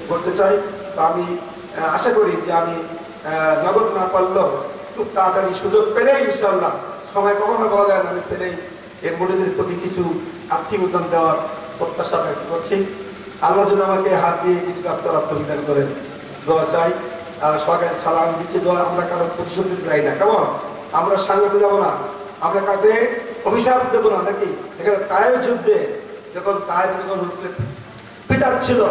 করতে চাই। তো আমি আশা করি যে আমি নগদ না পারলেও খুব তাড়াতাড়ি সুযোগ পেলে ইনশাআল্লাহ, সময় কখনো বলা যায় না, আমি পেলেই এর মুরিদের প্রতি কিছু আর্থিক উদ্যান দেওয়ার প্রত্যাশা ব্যক্ত করছি। আল্লাহ যেন আমাকে হাত দিয়ে কিছু কাজ করার তৌফিক করেন, দোয়া চাই। আর সবাইকে সালাম দিচ্ছি, দোয়া। আমরা কারো প্রতিশোধ দিতে চাই না, কেমন? আমরা সাংঘাতে যাবো না, আমরা কাউকে অভিশাপ দেবো না, নাকি? এখানে তায়েফ যুদ্ধে যখন পিটাচ্ছিল,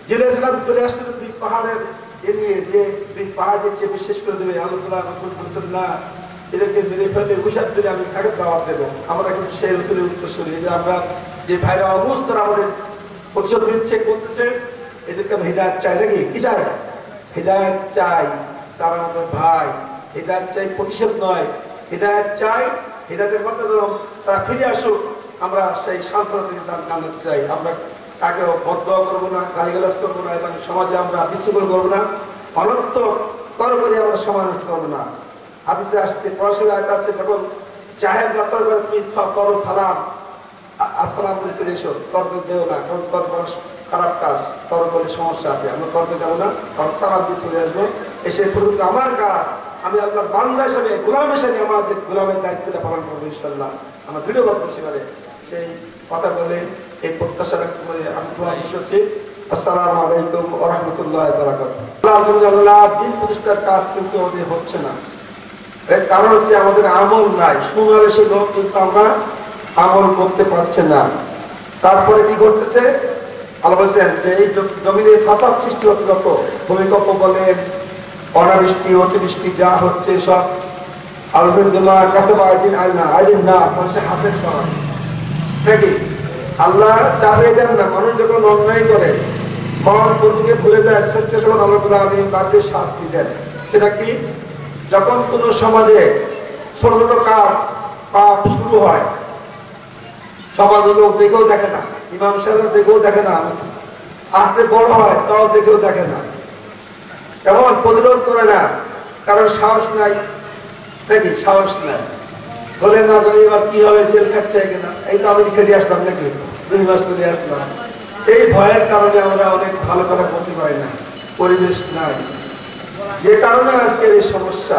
জেলেছিলাম চলে আসছিল দুই পাহাড়ের এ নিয়ে, যে দুই পাহাড় যে বিশ্বাস করে দেবে আল্লাহ রাসূল বলেছেন না, এদেরকে মেরে ফেলতে অভিশাপ দিলে আমি তাকে দাওয়াত দেবো। আমরা কিন্তু সেই রসুলের উত্তরসূরি, যে আমরা যে ভাইরা অবস্থার আমাদের প্রতিশোধ নিচ্ছে করতেছে, এদেরকে আমি হিদায়াত চাই, নাকি? কি চাই? হিদায়াত চাই। তারা আমাদের ভাই। হিদায়াত চাই, প্রতিশোধ নয়। হিদায়াত চাই, হিদায়াতের মাধ্যমে তারা ফিরে আসুক, আমরা সেই সান্ত্বনা থেকে জানাতে চাই। আমরা কাকেও বদদোয়া করবো না, গালিগালাজ করবো না, এবং সমাজে আমরা বিচ্ছুকল করবো না, অনর্থ তরকারি আমরা সমালোচ করবো না। হাদিসে আসছে, পড়াশোনা আছে, যখন চাহের যাত্রা করে তুমি করো সালাম, আসসালাম করে চলে এসো, তর্ক যেও না, কারণ তর্ক খারাপ কাজ, তর্ক করলে সমস্যা আছে। আমরা তর্ক যাবো না, কারণ সালাম দিয়ে চলে আসবো। এসে পর্যন্ত আমার কাজ, আমি আল্লাহর বান্দা হিসাবে, গোলাম হিসাবে আমার যে গোলামের দায়িত্বটা পালন করবো ইনশাআল্লাহ। আমার দৃঢ়বদ্ধ সেবারে সেই কথা বলে এই প্রত্যাশা ব্যক্ত করে আমি দোয়া শেষ করছি। আসসালামু আলাইকুম ওয়া রাহমাতুল্লাহি ওয়া বারাকাতুহু। আল্লাহ দিন প্রতিষ্ঠার কাজ কিন্তু আমাদের হচ্ছে না, এর কারণ হচ্ছে আমাদের আমল নাই। সুনামের লোক কিন্তু আমরা আমল করতে পারছে না। তারপরে কি করতেছে? আল্লাহ বলেছেন যে এই জমিনে ফাসাদ সৃষ্টি হতে, যত ভূমিকম্প বলেন, অনাবৃষ্টি, অতিবৃষ্টি যা হচ্ছে সব আলহামদুলিল্লাহ কাছে আইদিন আইনা আইদিন না মানুষের হাতের করা, নাকি? আল্লাহ চাপিয়ে দেন না। মানুষ যখন অন্যায় করে, মন প্রতিকে ভুলে যায়, সত্য যখন আল্লাহ আলী তাদের শাস্তি দেন। সেটা কি? যখন কোন সমাজে ছোট ছোট কাজ পাপ শুরু হয়, সমাজ লোক দেখেও দেখে না, ইমাম সাহেব দেখেও দেখে না, আস্তে বড় হয় তাও দেখেও দেখে না, এমন প্রতিরোধ করে না, কারণ সাহস নাই, নাকি? সাহস নাই, বলে না জানি এবার কি হবে, জেল খাটতে হবে কিনা। এই তো আমি খেলে আসলাম, নাকি? 2 মাস চলে আসলাম। এই ভয়ের কারণে আমরা অনেক ভালো কথা করতে পারি না, পরিবেশ নাই, যে কারণে আজকের এই সমস্যা।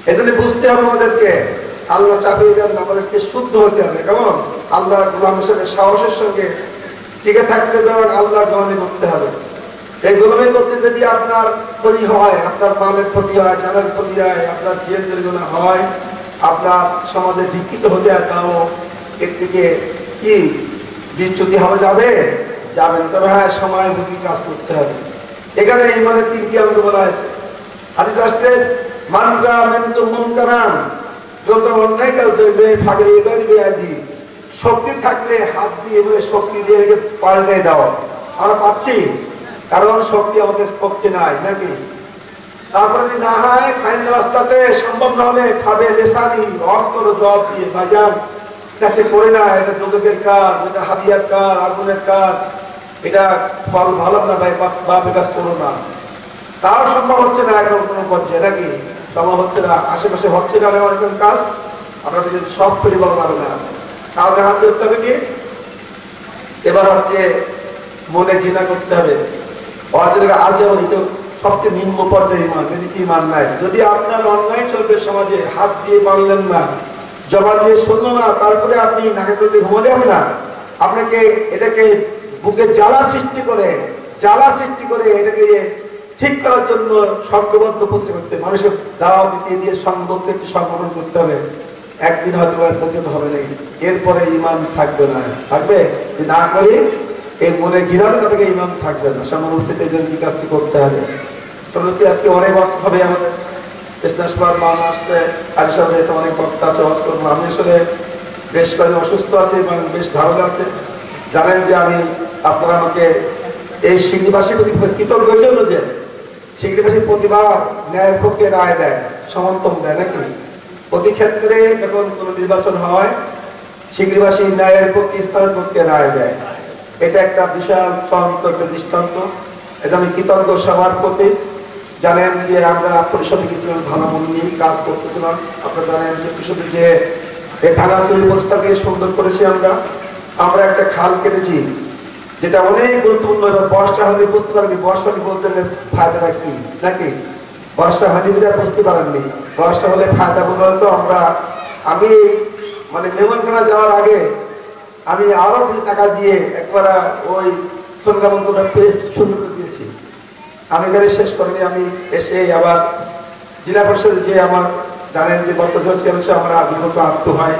এজন্য বুঝতে হবে আমাদেরকে, আল্লাহ চাপিয়ে দেন, আমাদেরকে শুদ্ধ হতে হবে, কেমন? আল্লাহর গোলাম হিসেবে সাহসের সঙ্গে টিকে থাকতে হবে এবং আল্লাহর গোলামি করতে হবে। এই গোলামি করতে যদি আপনার ক্ষতি হয়, আপনার মালের ক্ষতি হয়, জানার ক্ষতি হয়, আপনার জিয়াদের গুনাহ হয়, আপনার সমাজে দীক্ষিত হতে হয়, তাও এর থেকে কি বিচ্যুতি হবে? যাবেন। তবে হ্যাঁ, সময় বুঝে কাজ করতে হবে। এখানে ইমানের 3টি অঙ্গ বলা হয়েছে। হাদিস আসছে, মানরা মেন্তু মুনকারান, যত অন্যায় কাজ করবে ফাঁকে এবারে আদি, শক্তি থাকলে হাত দিয়ে শক্তি দিয়ে পাল্টে দাও। আমরা পাচ্ছি, কারণ শক্তি আমাদের পক্ষে নাই, নাকি? তারপরে যদি না হয় ফাইনাল রাস্তাতে সম্ভব না হলে খাবে লেসানি অস্ত্র জব দিয়ে বাজার কাছে করে না, এটা যোগের কাজ, এটা হাতিয়ার কাজ, আগুনের কাজ, এটা ফল ভালো না ভাই, বাপের কাজ করো না। তাও সম্ভব হচ্ছে না এখন কোনো পর্যায়ে, নাকি? সম্ভব হচ্ছে না, আশেপাশে হচ্ছে না অনেক কাজ, আমরা যদি সব করে বলা যাবে না, তাহলে হাত ধরতে হবে কি? এবার হচ্ছে মনে ঘৃণা করতে হবে। সবচেয়ে নিম্ন পর্যায়ে ইমান, যদি ইমান নাই, যদি আপনার অন্যায় চলবে সমাজে, হাত দিয়ে মানলেন না, জমা দিয়ে শুনলো না, তারপরে আপনি নাকে যদি ঘুমালে হবে না, আপনাকে এটাকে বুকে জ্বালা সৃষ্টি করে এটাকে ঠিক করার জন্য সংঘবদ্ধ প্রচেষ্টা করতে, মানুষের দাওয়াত দিতে দিয়ে সংঘবদ্ধ একটি সংগঠন করতে হবে। একদিন হয়তো পর্যন্ত হবে না, এরপরে ইমান থাকবে না। থাকবে যে না করি, এই মনে ঘৃণার কথা থেকে ইমান থাকবে না। সমস্ত এই কাজটি করতে হবে। সমস্ত আজকে অনেক অস্ত্র হবে আমাদের মান আসছে, আর সব অনেক বক্তা আছে, অস্ত্র। আমি আসলে বেশ কয়েকদিন অসুস্থ আছে এবং বেশ ধারণা আছে। জানেন যে আমি, আপনারা আমাকে এই সিংহীবাসীর প্রতি কৃতজ্ঞ জন্য যে সিংহীবাসী প্রতিবার ন্যায়ের পক্ষে রায় দেয়, সমর্থন দেয়, নাকি? প্রতি ক্ষেত্রে যখন কোনো নির্বাচন হয়, সিংহীবাসী ন্যায়ের পক্ষে, ইসলামের পক্ষে রায় দেয়। এটা একটা বিশাল চূড়ান্ত একটা দৃষ্টান্ত। এটা আমি কৃতজ্ঞ সবার প্রতি। জানেন যে আমরা পরিষদে গেছিলাম, ভালো মন নিয়ে কাজ করতেছিলাম। আপনারা জানেন যে পরিষদে যে ঢাকা সিভিল ব্যবস্থাকে সুন্দর করেছি আমরা, আমরা একটা খাল কেটেছি, যেটা অনেক গুরুত্বপূর্ণ। এবার বর্ষা হলে বুঝতে পারেনি, বর্ষা হলে বলতে ফায়দাটা কি নাকি? বর্ষা হলে বুঝতে পারেননি। বর্ষা হলে ফায়দা বলতো আমি মানে মেহমানখানা যাওয়ার আগে আমি আরো কিছু টাকা দিয়ে একবার ওই সন্ধ্যাবন্ধটা সুন্দর করে দিয়েছি। আমি এখানে শেষ করিনি, আমি এসে আবার জেলা পরিষদে যে আমার জানেন যে গত বছর আমরা বিগত আত্ম হয়,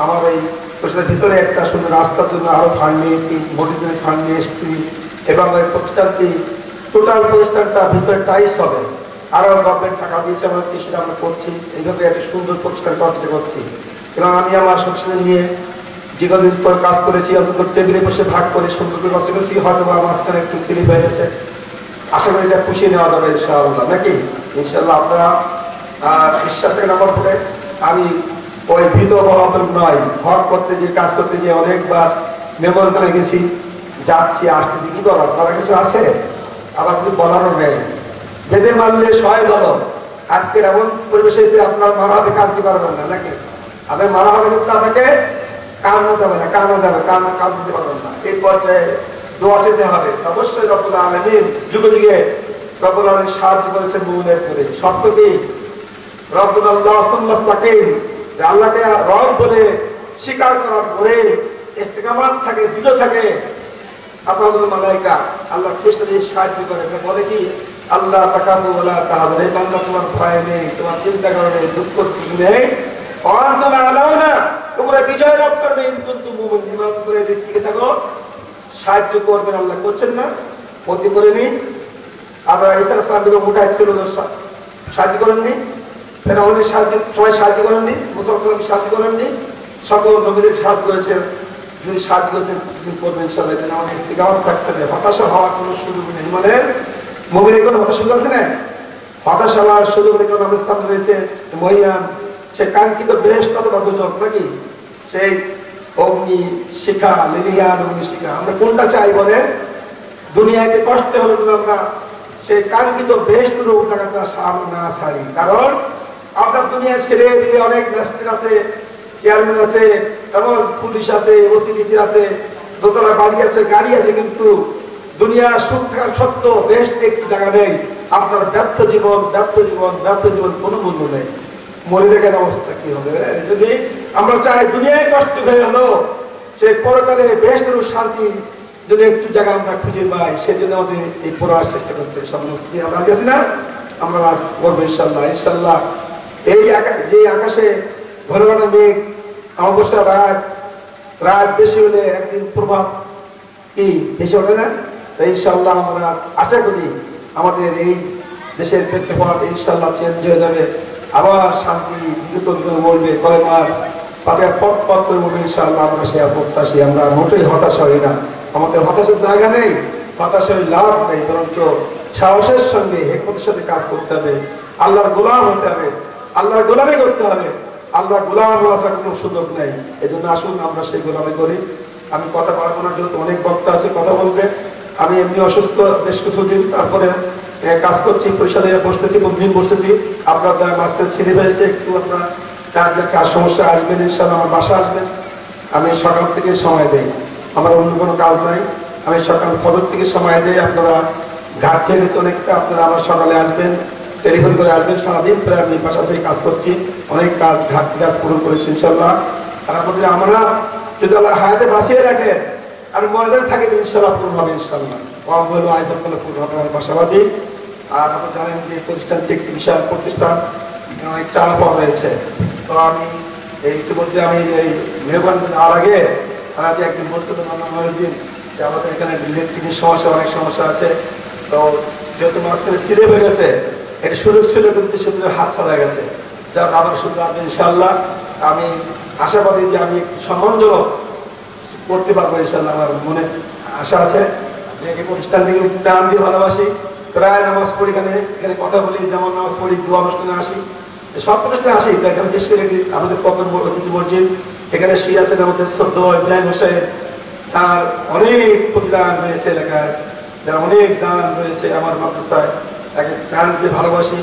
আমার ওই পরিষদের ভিতরে একটা সুন্দর রাস্তার জন্য আরো ফান্ড নিয়েছি, মোটির জন্য ফান্ড নিয়ে এসেছি, এবং ওই প্রতিষ্ঠানটি টোটাল প্রতিষ্ঠানটা ভিতরে টাইস হবে, আরো গভর্নমেন্ট টাকা দিয়েছে, আমরা সেটা আমরা করছি। এইভাবে একটা সুন্দর প্রতিষ্ঠান কাজটা করছি। এবং আমি আমার সদস্যদের নিয়ে যে কদিন পর কাজ করেছি, অন্তত টেবিলে বসে ভাগ করে সুন্দর করে কাজ করেছি। হয়তো বা মাঝখানে একটু স্লিপ হয়ে গেছে, আশা করি এটা পুষিয়ে নেওয়া যাবে ইনশাআল্লাহ, নাকি? ইনশাআল্লাহ আপনারা বিশ্বাসের নাম্বার পড়ে আমি ওই ভীত নয়, হক করতে যে কাজ করতে যে অনেকবার মেমোরিয়ালে গেছি, যাচ্ছি আসতেছি, কি করার তারা কিছু আছে, আবার কিছু বলারও নেই। যেতে মারলে সবাই বলো, আজকের এমন পরিবেশে এসে আপনার মারা হবে, কাঁদতে পারবেন না, নাকি? আপনার মারা হবে কিন্তু আপনাকে কান্না যাবে না, কান্না যাবে, কান দিতে পারবেন না। এই পর্যায়ে দোয়া চেতে হবে। অবশ্যই রব্বুল আলামিন যুগে যুগে রব্বুল আলামিন সাহায্য করেছেন মুমিনের করে। শর্ত কি? রব্বুল আল্লাহ সুন্নাহকে, যে আল্লাহকে রব বলে স্বীকার করার পরে ইস্তেকামাত থাকে, দৃঢ় থাকে, আপনাদের মালাইকা আল্লাহ ফেরেশতাদের সাহায্য করে। বলে কি? আল্লাহ তাকাবু ওয়ালা তাহাজানু, এই বান্দা তোমার ভয় নেই, তোমার চিন্তা করবে, দুঃখ নেই, অন্তত আলাও না, তোমরা বিজয় লাভ করবে। কিন্তু মুমিন ঈমান করে দিকে থাকো, সাহায্য করবেন। আল্লাহ করছেন না? ক্ষতি করেনি। আবার ঈসা আলাইহিস সালাম উঠাইছিল, সাহায্য করেননি? ফেরাউনের সাহায্য সবাই সাহায্য করেননি? মুসা আলাইহিস সাহায্য করেননি? সকল নবীদের সাহায্য করেছেন। যদি সাহায্য করেছেন কিছু করবেন ইনশাআল্লাহ। এটা আমাদের ইস্তিকামত থাকতে হবে, হতাশা হওয়ার কোনো সুযোগ নেই। মানে মুমিনের কোনো হতাশা আছে না? হতাশা হওয়ার সুযোগ নেই। কারণ আমাদের সামনে রয়েছে মহিয়ান, সে কাঙ্ক্ষিত বেহেশত বাধ্যজনক, নাকি? সেই অগ্নি শিখা, লিলিয়ান অগ্নি শিখা। আমরা কোনটা চাই বলেন? দুনিয়াতে কষ্ট হলে আমরা সেই কাঙ্ক্ষিত বেহেশত জায়গাটা না ছাড়ি। কারণ আপনার দুনিয়া ছেড়ে দিয়ে অনেক ম্যাজিস্ট্রেট আছে, চেয়ারম্যান আছে, এমন পুলিশ আছে, ওসিডিসি আছে, দোতলা বাড়ি আছে, গাড়ি আছে, কিন্তু দুনিয়া সুখ থাকার সত্ত্বেও বেহেশতে একটি জায়গা নেই। আপনার ব্যর্থ জীবন, ব্যর্থ জীবন, ব্যর্থ জীবন কোনো মূল্য নেই। মরে দেখেন অবস্থা কি হবে। যদি আমরা চাই দুনিয়ায় কষ্ট হয়ে হলো সে পরকালে বেহেশতের শান্তি যদি একটু জায়গা আমরা খুঁজে পাই, সেজন্য আমাদের এই প্রয়াস চেষ্টা করতে হবে। আমরা গেছি না, আমরা করবো ইনশাল্লাহ। ইনশাল্লাহ এই যে আকাশে ঘন ঘন মেঘ, অমাবস্যা রাত বেশি হলে একদিন প্রভাব কি ভেসে ওঠে না? তাই ইনশাল্লাহ আমরা আশা করি আমাদের এই দেশের প্রেক্ষাপট ইনশাল্লাহ চেঞ্জ হয়ে যাবে। আবার শান্তি বিদ্যুৎ বলবে, কয়মার পাতে পথ পথ করে বলবে ইনশাআল্লাহ। আমরা সে প্রত্যাশী, আমরা মোটেই হতাশা হই না। আমাদের হতাশার জায়গা নেই, হতাশার লাভ নেই, বরঞ্চ সাহসের সঙ্গে হিকমতের সাথে কাজ করতে হবে, আল্লাহর গোলাম হতে হবে, আল্লাহর গোলামি করতে হবে। আল্লাহর গোলাম হওয়ার কোনো সুযোগ নেই। এই জন্য আসুন আমরা সেই গোলামি করি। আমি কথা বাড়াবো না, যেহেতু অনেক বক্তা আছে কথা বলবে। আমি এমনি অসুস্থ বেশ কিছুদিন, তারপরে কাজ করছি, পরিষদে বসতেছি, প্রতিদিন বসতেছি। আপনার মাঝে ছেড়ে হয়েছে একটু, আপনার যার যা কাজ সমস্যা আসবেন ইনশাআল্লাহ আমার বাসা আসবেন। আমি সকাল থেকে সময় দেই, আমার অন্য কোনো কাজ নাই। আমি সকাল ফজর থেকে সময় দেই। আপনারা ঘাট থেকে গেছে অনেকটা, আপনারা আবার সকালে আসবেন, টেলিফোন করে আসবেন। সারাদিন প্রায় আমি বাসা থেকে কাজ করছি, অনেক কাজ ঘাট কাজ পূরণ করেছি ইনশাআল্লাহ। আর আমাদের আমরা যদি আল্লাহ হায়াতে বাঁচিয়ে রাখে, আমি ময়দানে থাকি ইনশাআল্লাহ পূর্ণ হবে ইনশাআল্লাহ। বলবো আইসব করলে পূর্ণ হবে, আমার বাসাবাদী। আর আপনারা জানেন যে প্রতিষ্ঠানটি একটি বিশাল প্রতিষ্ঠান, অনেক চাপ পাওয়া হয়েছে। তো আমি ইতিমধ্যে আমি এই মেহমান আর আগে আমাকে একদিন বলছিলাম দিন যে আমাদের এখানে ইলেকট্রিকের সমস্যা, অনেক সমস্যা আছে। তো যেহেতু মাঝখানে ছিঁড়ে হয়ে গেছে, এটা সুযোগ ছিল, কিন্তু সেগুলো হাত ছাড়া গেছে। যার আবার শুধু আপনি ইনশাআল্লাহ আমি আশাবাদী যে আমি সম্মানজনক করতে পারবো ইনশাআল্লাহ। আমার মনে আশা আছে। এই প্রতিষ্ঠানটিকে নাম দিয়ে ভালোবাসি, প্রায় নামাজ পড়ি, এখানে কথা বলি, যেমন নামাজ পড়ি, দোয়া অনুষ্ঠানে আসি, সব প্রতিষ্ঠানে আসি। এখানে বেশ করে আমাদের কখন অতিথি মসজিদ, এখানে শুয়ে আছেন আমাদের শ্রদ্ধ ইব্রাহিম হোসেন, তার অনেক প্রতিদান রয়েছে এলাকায়, যার অনেক দান রয়েছে আমার মাদ্রাসায়, তাকে প্রাণ দিয়ে ভালোবাসি।